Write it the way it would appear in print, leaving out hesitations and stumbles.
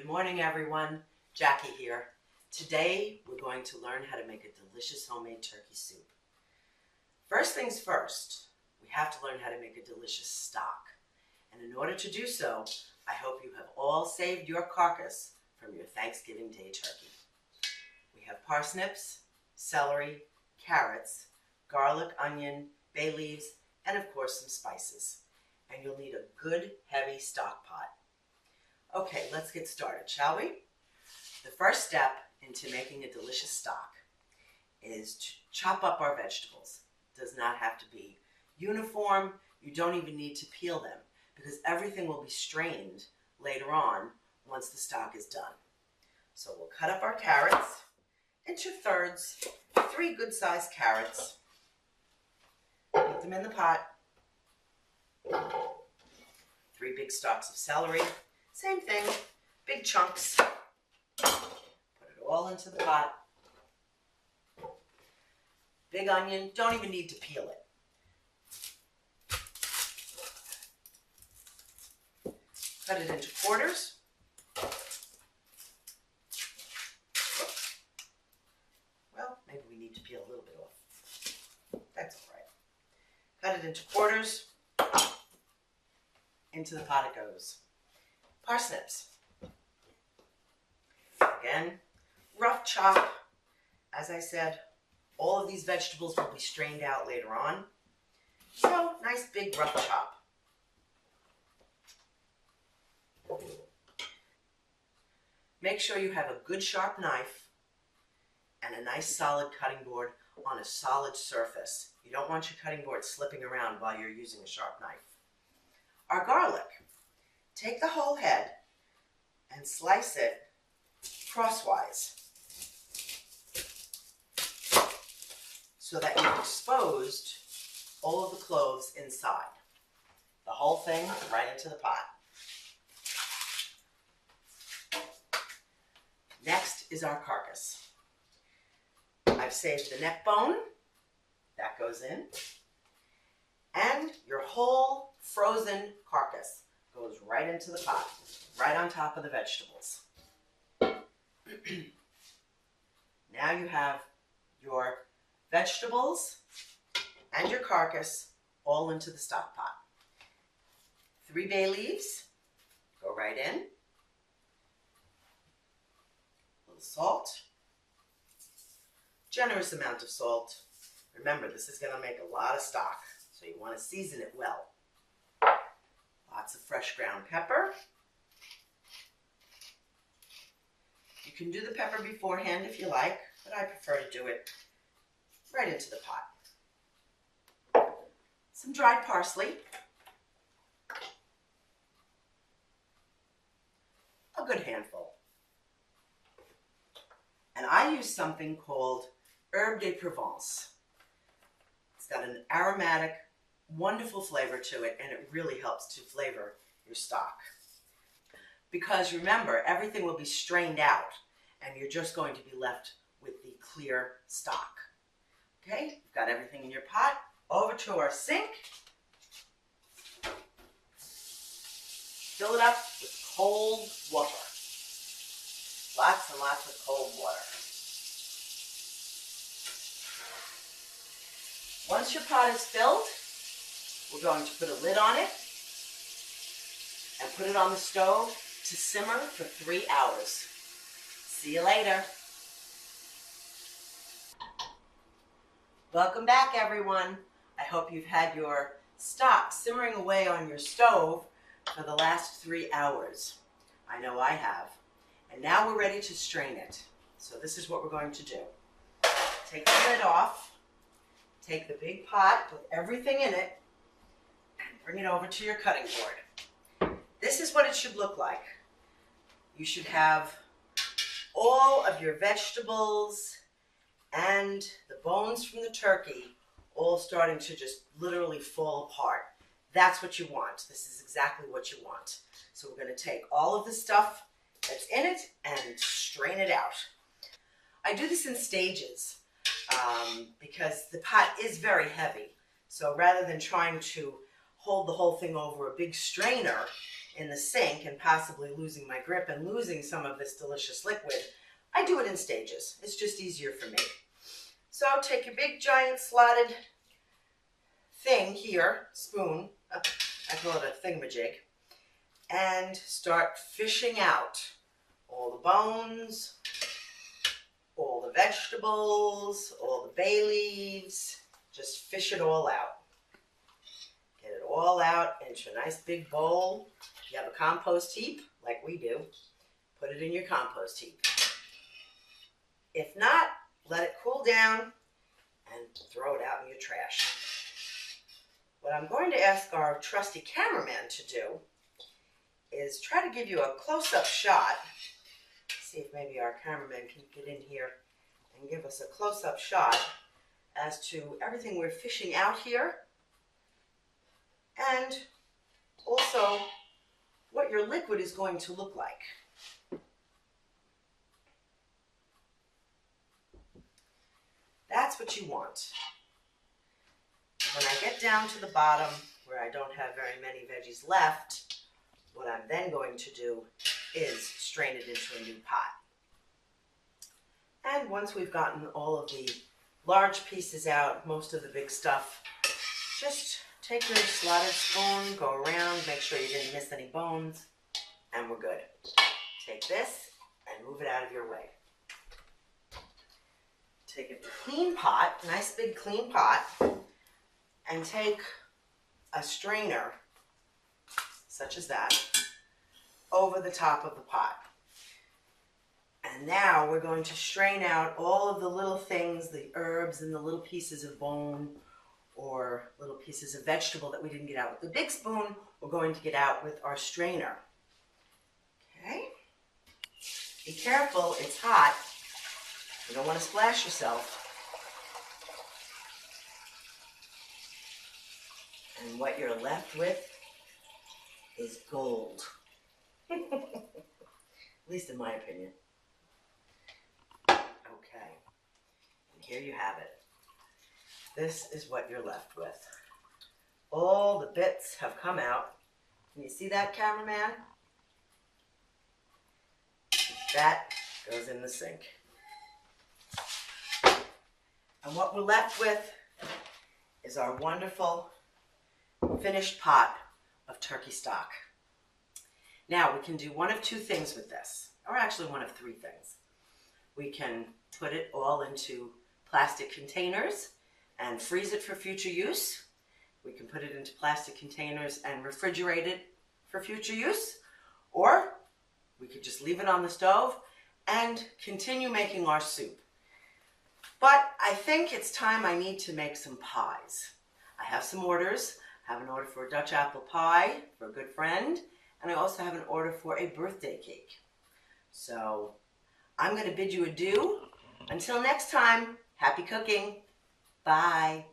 morning, everyone. Jackie here. Today, we're going to learn how to make a delicious homemade turkey soup. First things first, we have to learn how to make a delicious stock. And in order to do so, I hope you have all saved your carcass from your Thanksgiving Day turkey. We have parsnips, celery, carrots, garlic, onion, bay leaves, and of course some spices. And you'll need a good, heavy stock pot. Okay, let's get started, shall we? The first step into making a delicious stock is to chop up our vegetables. It does not have to be uniform. You don't even need to peel them because everything will be strained later on once the stock is done. So we'll cut up our carrots into thirds, 3 good-sized carrots. Put them in the pot. 3 big stalks of celery. Same thing, big chunks. Put it all into the pot. Big onion, don't even need to peel it. Cut it into quarters. Well, maybe we need to peel a little bit off. That's all right. Cut it into quarters. Into the pot it goes. Parsnips. Again, rough chop. As I said, all of these vegetables will be strained out later on. So, nice big rough chop. Make sure you have a good sharp knife and a nice solid cutting board on a solid surface. You don't want your cutting board slipping around while you're using a sharp knife. Our garlic. Take the whole head and slice it crosswise so that you've exposed all of the cloves inside. The whole thing right into the pot. Next is our carcass. I've saved the neck bone. That goes in. And your whole frozen carcass goes right into the pot, right on top of the vegetables. Now you have your vegetables and your carcass all into the stock pot. 3 bay leaves, go right in. A little salt, generous amount of salt. Remember, this is going to make a lot of stock, so you want to season it well. Lots of fresh ground pepper. You can do the pepper beforehand if you like, but I prefer to do it right into the pot. Some dried parsley. A good handful. And I use something called Herbe de Provence. It's got an aromatic, wonderful flavor to it, and it really helps to flavor your stock. Because remember, everything will be strained out, and you're just going to be left with the clear stock. Okay, you've got everything in your pot. Over to our sink. Fill it up with cold water. Lots and lots of cold water. Once your pot is filled, we're going to put a lid on it and put it on the stove to simmer for 3 hours. See you later. Welcome back, everyone. I hope you've had your stock simmering away on your stove for the last 3 hours. I know I have. And now we're ready to strain it. So this is what we're going to do. Take the lid off. Take the big pot with everything in it and bring it over to your cutting board. This is what it should look like. You should have all of your vegetables and the bones from the turkey all starting to just literally fall apart. That's what you want. This is exactly what you want. So we're going to take all of the stuff that's in it and strain it out. I do this in stages because the pot is very heavy. So rather than trying to hold the whole thing over a big strainer in the sink and possibly losing my grip and losing some of this delicious liquid, I do it in stages. It's just easier for me. So take your big giant slotted thing here, spoon, I call it a thingamajig, and start fishing out all the bones, all the vegetables, all the bay leaves. Just fish it all out. Get it all out into a nice big bowl. If you have a compost heap, like we do, put it in your compost heap. If not, let it cool down and throw it out in your trash. What I'm going to ask our trusty cameraman to do is try to give you a close-up shot. See if maybe our cameraman can get in here and give us a close-up shot as to everything we're fishing out here, and also what your liquid is going to look like. That's what you want. When I get down to the bottom where I don't have very many veggies left, what I'm then going to do is strain it into a new pot. And once we've gotten all of the large pieces out, most of the big stuff, just take your slotted spoon, go around, make sure you didn't miss any bones, and we're good. Take this and move it out of your way. Take a clean pot, nice big clean pot, and take a strainer, such as that, over the top of the pot. And now we're going to strain out all of the little things, the herbs and the little pieces of bone or little pieces of vegetable that we didn't get out with the big spoon, we're going to get out with our strainer. Okay? Be careful, it's hot. You don't want to splash yourself. And what you're left with is gold. At least in my opinion. Okay, and here you have it. This is what you're left with. All the bits have come out. Can you see that, cameraman? That goes in the sink. And what we're left with is our wonderful finished pot of turkey stock. Now we can do one of two things with this, or actually one of three things. We can put it all into plastic containers and freeze it for future use. We can put it into plastic containers and refrigerate it for future use, or we could just leave it on the stove and continue making our soup. But I think it's time I need to make some pies. I have some orders. I have an order for a Dutch apple pie for a good friend, and I also have an order for a birthday cake. So I'm going to bid you adieu. Until next time, happy cooking. Bye.